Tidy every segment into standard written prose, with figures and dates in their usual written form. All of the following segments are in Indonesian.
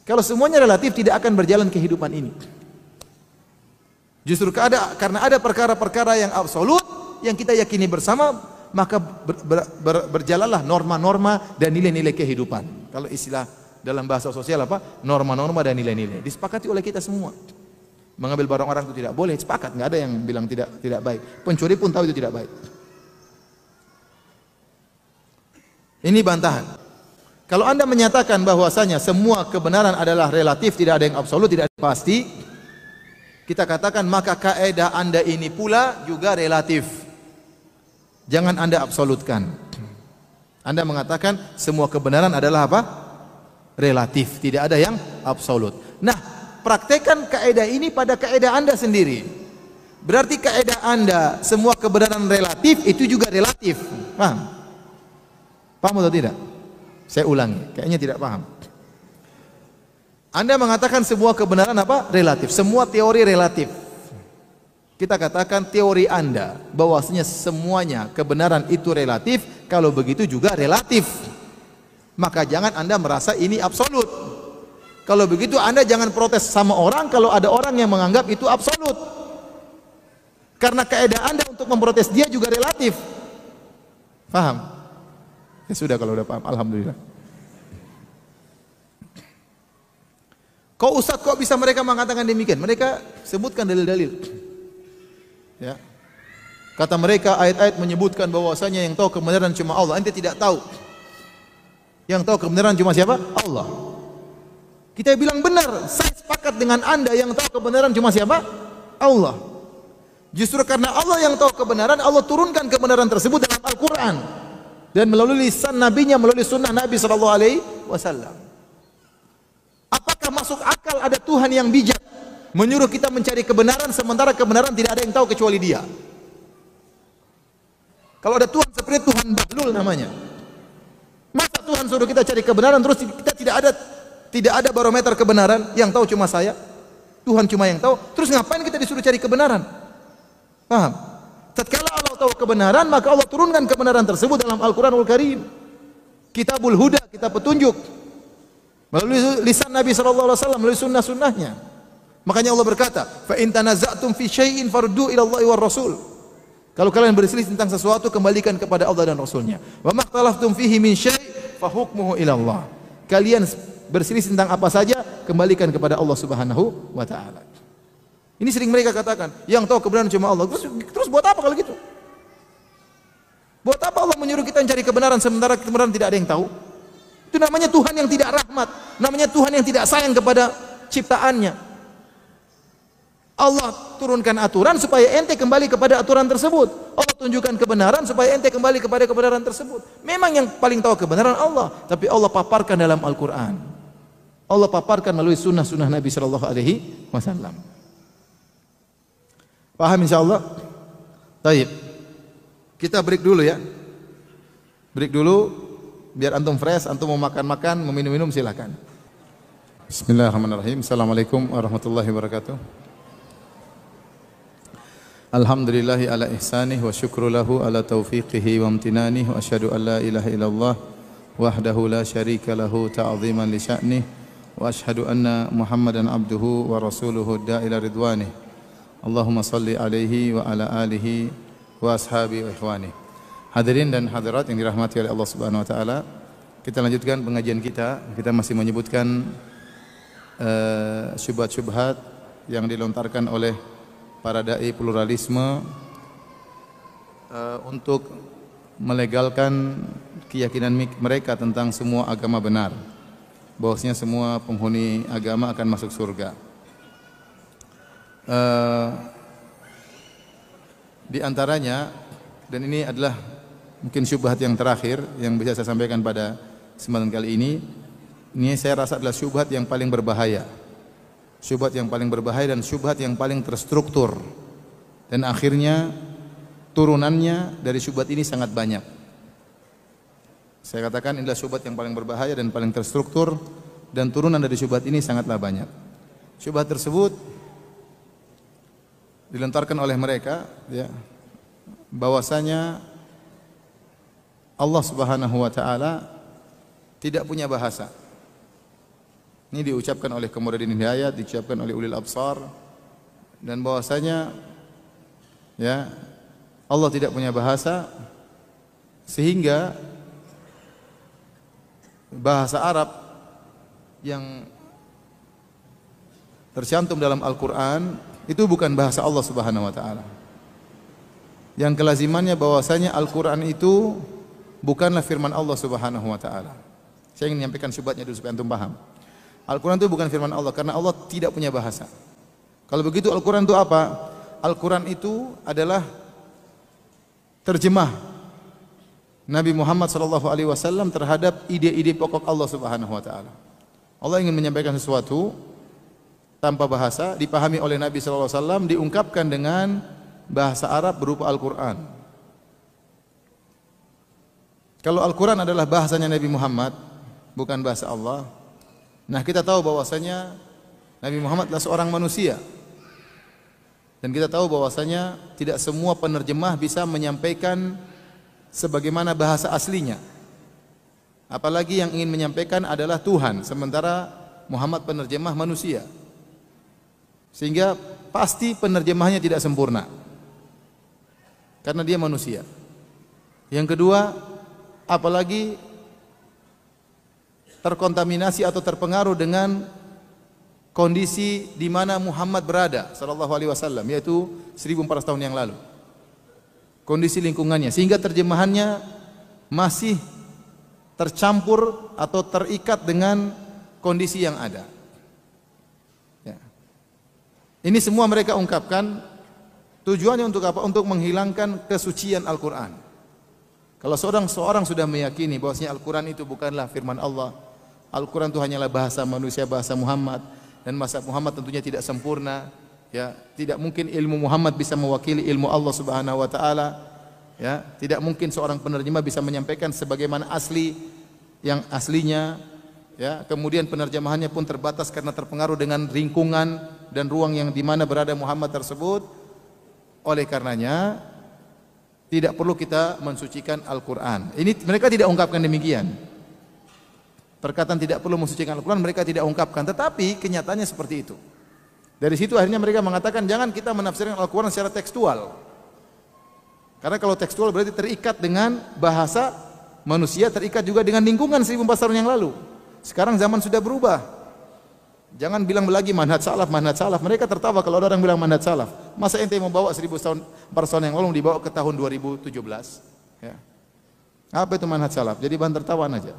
Kalau semuanya relatif tidak akan berjalan kehidupan ini. Justru karena ada perkara-perkara yang absolut yang kita yakini bersama, maka berjalanlah norma-norma dan nilai-nilai kehidupan. Kalau istilah dalam bahasa sosial apa? Norma-norma dan nilai-nilai. Disepakati oleh kita semua. Mengambil barang orang itu tidak boleh, sepakat, nggak ada yang bilang tidak baik. Pencuri pun tahu itu tidak baik. Ini bantahan. Kalau Anda menyatakan bahwasanya semua kebenaran adalah relatif, tidak ada yang absolut, tidak ada yang pasti, kita katakan maka kaidah Anda ini pula juga relatif. Jangan Anda absolutkan. Anda mengatakan semua kebenaran adalah apa? Relatif, tidak ada yang absolut. Nah, praktekkan kaidah ini pada kaidah Anda sendiri. Berarti kaidah Anda semua kebenaran relatif itu juga relatif. Paham? Paham atau tidak? Saya ulangi, kayaknya tidak paham. Anda mengatakan semua kebenaran apa? Relatif. Semua teori relatif. Kita katakan teori Anda bahwasanya semuanya kebenaran itu relatif, kalau begitu juga relatif. Maka jangan Anda merasa ini absolut. Kalau begitu Anda jangan protes sama orang kalau ada orang yang menganggap itu absolut. Karena kaidah Anda untuk memprotes dia juga relatif. Paham? Ya sudah kalau udah paham, alhamdulillah. Kok Ustaz kok bisa mereka mengatakan demikian? Mereka sebutkan dalil-dalil. Ya. Kata mereka ayat-ayat menyebutkan bahwasanya yang tahu kebenaran cuma Allah. Ente tidak tahu. Yang tahu kebenaran cuma siapa? Allah. Kita bilang benar, saya sepakat dengan Anda, yang tahu kebenaran cuma siapa? Allah. Justru karena Allah yang tahu kebenaran, Allah turunkan kebenaran tersebut dalam Al-Quran dan melalui lisan nabinya, melalui sunnah Nabi SAW. Apakah masuk akal ada Tuhan yang bijak menyuruh kita mencari kebenaran sementara kebenaran tidak ada yang tahu kecuali Dia? Kalau ada Tuhan seperti Tuhan Bahlul namanya, masa Tuhan suruh kita cari kebenaran terus kita tidak ada barometer kebenaran, yang tahu cuma saya, Tuhan cuma yang tahu, terus ngapain kita disuruh cari kebenaran? Paham? Tatkala Allah tahu kebenaran, maka Allah turunkan kebenaran tersebut dalam Al-Quranul Karim. Kitabul Huda, kitab petunjuk. Melalui lisan Nabi SAW, melalui sunnah-sunnahnya. Makanya Allah berkata, fa in tanaza'tum fi syai'in faruddu ila Allahi war Rasul. Kalau kalian berselisih tentang sesuatu, kembalikan kepada Allah dan Rasulnya. Wa makhtalaftum fihi min syai' fa hukmuhu ila Allah. Kalian berselisih tentang apa saja, kembalikan kepada Allah Subhanahu wa taala. Ini sering mereka katakan, yang tahu kebenaran cuma Allah. Terus buat apa kalau gitu? Buat apa Allah menyuruh kita mencari kebenaran sementara kebenaran tidak ada yang tahu? Itu namanya Tuhan yang tidak rahmat, namanya Tuhan yang tidak sayang kepada ciptaannya. Allah turunkan aturan supaya ente kembali kepada aturan tersebut. Allah tunjukkan kebenaran supaya ente kembali kepada kebenaran tersebut. Memang yang paling tahu kebenaran Allah, tapi Allah paparkan dalam Al-Quran. Allah paparkan melalui sunnah-sunnah Nabi SAW. Paham insyaallah? Baik. Kita break dulu ya. Break dulu biar antum fresh, antum mau makan-makan, mau minum-minum silakan. Bismillahirrahmanirrahim. Assalamualaikum warahmatullahi wabarakatuh. Alhamdulillahi ala ihsanih wa syukru lahu ala taufiqihi wa amtinanih wa asyhadu an la ilaha illallah wahdahu la syarika lahu ta'ziman li sya'nih wa asyhadu anna Muhammadan abduhu wa rasuluhu da'ila ridwanih. Allahumma salli alaihi wa ala alihi wa ashabi wa ikhwani. Hadirin dan hadirat yang dirahmati oleh Allah Subhanahu wa taala, kita lanjutkan pengajian kita. Kita masih menyebutkan syubhat-syubhat yang dilontarkan oleh para dai pluralisme untuk melegalkan keyakinan mereka tentang semua agama benar, bahwasanya semua penghuni agama akan masuk surga. Di antaranya, dan ini adalah mungkin syubhat yang terakhir yang bisa saya sampaikan pada kesempatan kali ini saya rasa adalah syubhat yang paling berbahaya. Syubhat yang paling berbahaya dan syubhat yang paling terstruktur, dan akhirnya turunannya dari syubhat ini sangat banyak. Saya katakan inilah syubhat yang paling berbahaya dan paling terstruktur, dan turunan dari syubhat ini sangatlah banyak. Syubhat tersebut dilontarkan oleh mereka, ya, bahwasanya Allah Subhanahu wa taala tidak punya bahasa. Ini diucapkan oleh Qamaruddin Hidayat, diucapkan oleh ulil absar, dan bahwasanya ya Allah tidak punya bahasa, sehingga bahasa Arab yang tercantum dalam Al-Quran itu bukan bahasa Allah Subhanahu wa taala. Yang kelazimannya bahwasanya Al-Quran itu bukanlah firman Allah Subhanahu wa taala. Saya ingin menyampaikan syubhatnya dulu supaya antum paham. Al-Quran itu bukan firman Allah karena Allah tidak punya bahasa. Kalau begitu Al-Quran itu apa? Al-Quran itu adalah terjemah Nabi Muhammad SAW terhadap ide-ide pokok Allah Subhanahu wa taala. Allah ingin menyampaikan sesuatu tanpa bahasa, dipahami oleh Nabi SAW, diungkapkan dengan bahasa Arab berupa Al-Quran. Kalau Al-Quran adalah bahasanya Nabi Muhammad, bukan bahasa Allah, nah kita tahu bahwasanya Nabi Muhammad adalah seorang manusia. Dan kita tahu bahwasanya tidak semua penerjemah bisa menyampaikan sebagaimana bahasa aslinya. Apalagi yang ingin menyampaikan adalah Tuhan, sementara Muhammad penerjemah manusia. Sehingga pasti penerjemahnya tidak sempurna. Karena dia manusia. Yang kedua, apalagi terkontaminasi atau terpengaruh dengan kondisi di mana Muhammad berada sallallahu alaihi wasallam, yaitu 1400 tahun yang lalu. Kondisi lingkungannya, sehingga terjemahannya masih tercampur atau terikat dengan kondisi yang ada. Ya. Ini semua mereka ungkapkan tujuannya untuk apa? Untuk menghilangkan kesucian Al-Quran. Kalau seorang sudah meyakini bahwasanya Al-Quran itu bukanlah firman Allah, Al-Quran itu hanyalah bahasa manusia, bahasa Muhammad, dan bahasa Muhammad tentunya tidak sempurna, ya, tidak mungkin ilmu Muhammad bisa mewakili ilmu Allah Subhanahu wa taala, ya, tidak mungkin seorang penerjemah bisa menyampaikan sebagaimana yang aslinya, ya, kemudian penerjemahannya pun terbatas karena terpengaruh dengan lingkungan dan ruang yang di mana berada Muhammad tersebut. Oleh karenanya tidak perlu kita mensucikan Al-Quran. Ini mereka tidak ungkapkan demikian. Perkataan tidak perlu mensucikan Al-Quran mereka tidak ungkapkan, tetapi kenyataannya seperti itu. Dari situ akhirnya mereka mengatakan jangan kita menafsirkan Al-Quran secara tekstual. Karena kalau tekstual berarti terikat dengan bahasa manusia, terikat juga dengan lingkungan 1400 tahun yang lalu. Sekarang zaman sudah berubah. Jangan bilang lagi manhaj salaf, manhaj salaf. Mereka tertawa kalau ada orang bilang manhaj salaf. Masa ente mau bawa 1400 tahun yang lalu dibawa ke tahun 2017? Ya. Apa itu manhaj salaf? Jadi bahan tertawaan aja.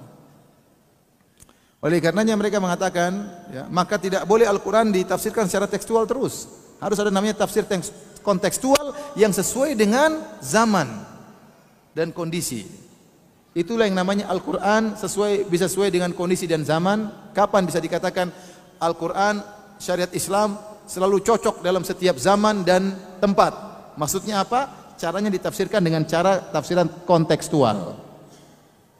Oleh karenanya mereka mengatakan, ya, maka tidak boleh Al-Quran ditafsirkan secara tekstual terus. Harus ada namanya tafsir kontekstual yang sesuai dengan zaman dan kondisi. Itulah yang namanya Al-Quran bisa sesuai dengan kondisi dan zaman. Kapan bisa dikatakan Al-Quran syariat Islam selalu cocok dalam setiap zaman dan tempat? Maksudnya apa? Caranya ditafsirkan dengan cara tafsiran kontekstual.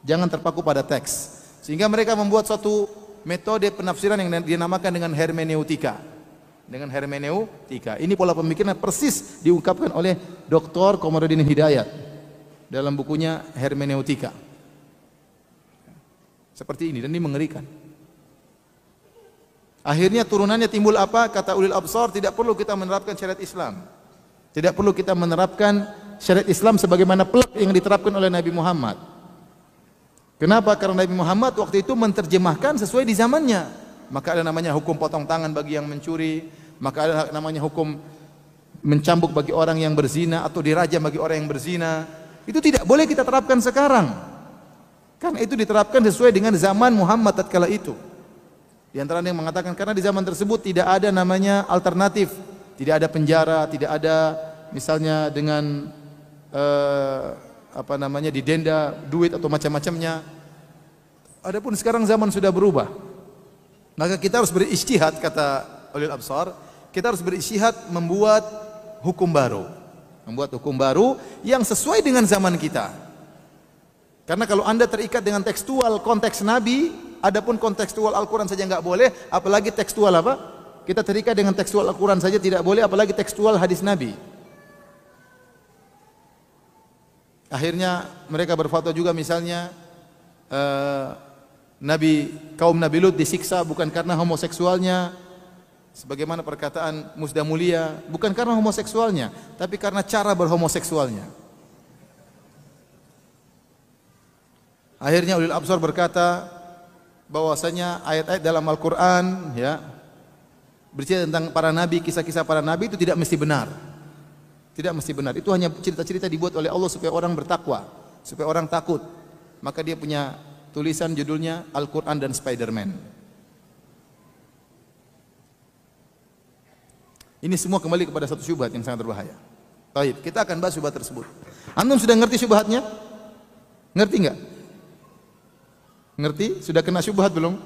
Jangan terpaku pada teks. Sehingga mereka membuat suatu metode penafsiran yang dinamakan dengan hermeneutika. Dengan hermeneutika. Ini pola pemikiran persis diungkapkan oleh Dr. Qamaruddin Hidayat dalam bukunya Hermeneutika. Seperti ini, dan ini mengerikan. Akhirnya turunannya timbul apa? Kata ulil absar, tidak perlu kita menerapkan syariat Islam. Tidak perlu kita menerapkan syariat Islam sebagaimana plek yang diterapkan oleh Nabi Muhammad. Kenapa? Karena Nabi Muhammad waktu itu menerjemahkan sesuai di zamannya. Maka ada namanya hukum potong tangan bagi yang mencuri, maka ada namanya hukum mencambuk bagi orang yang berzina atau dirajam bagi orang yang berzina. Itu tidak boleh kita terapkan sekarang. Karena itu diterapkan sesuai dengan zaman Muhammad tatkala itu. Di antara yang mengatakan karena di zaman tersebut tidak ada namanya alternatif, tidak ada penjara, tidak ada misalnya dengan didenda duit atau macam-macamnya. Adapun sekarang zaman sudah berubah. Maka kita harus berijtihad, kata ulil absar, kita harus berijtihad membuat hukum baru. Membuat hukum baru yang sesuai dengan zaman kita. Karena kalau Anda terikat dengan tekstual konteks Nabi, adapun kontekstual Al-Quran saja enggak boleh, apalagi tekstual apa? Kita terikat dengan tekstual Al-Quran saja tidak boleh, apalagi tekstual hadis Nabi. Akhirnya mereka berfatwa juga misalnya kaum Nabi Lut disiksa bukan karena homoseksualnya, sebagaimana perkataan Musda Mulia, bukan karena homoseksualnya, tapi karena cara berhomoseksualnya. Akhirnya ulil absar berkata bahwasanya ayat-ayat dalam Al-Qur'an ya bercerita tentang para nabi, kisah-kisah para nabi itu tidak mesti benar. Tidak mesti benar. Itu hanya cerita-cerita dibuat oleh Allah supaya orang bertakwa, supaya orang takut. Maka dia punya tulisan judulnya Al-Qur'an dan Spider-Man. Ini semua kembali kepada satu syubhat yang sangat berbahaya. Baik, kita akan bahas syubhat tersebut. Antum sudah ngerti syubhatnya? Ngerti enggak? Ngerti? Sudah kena syubhat belum?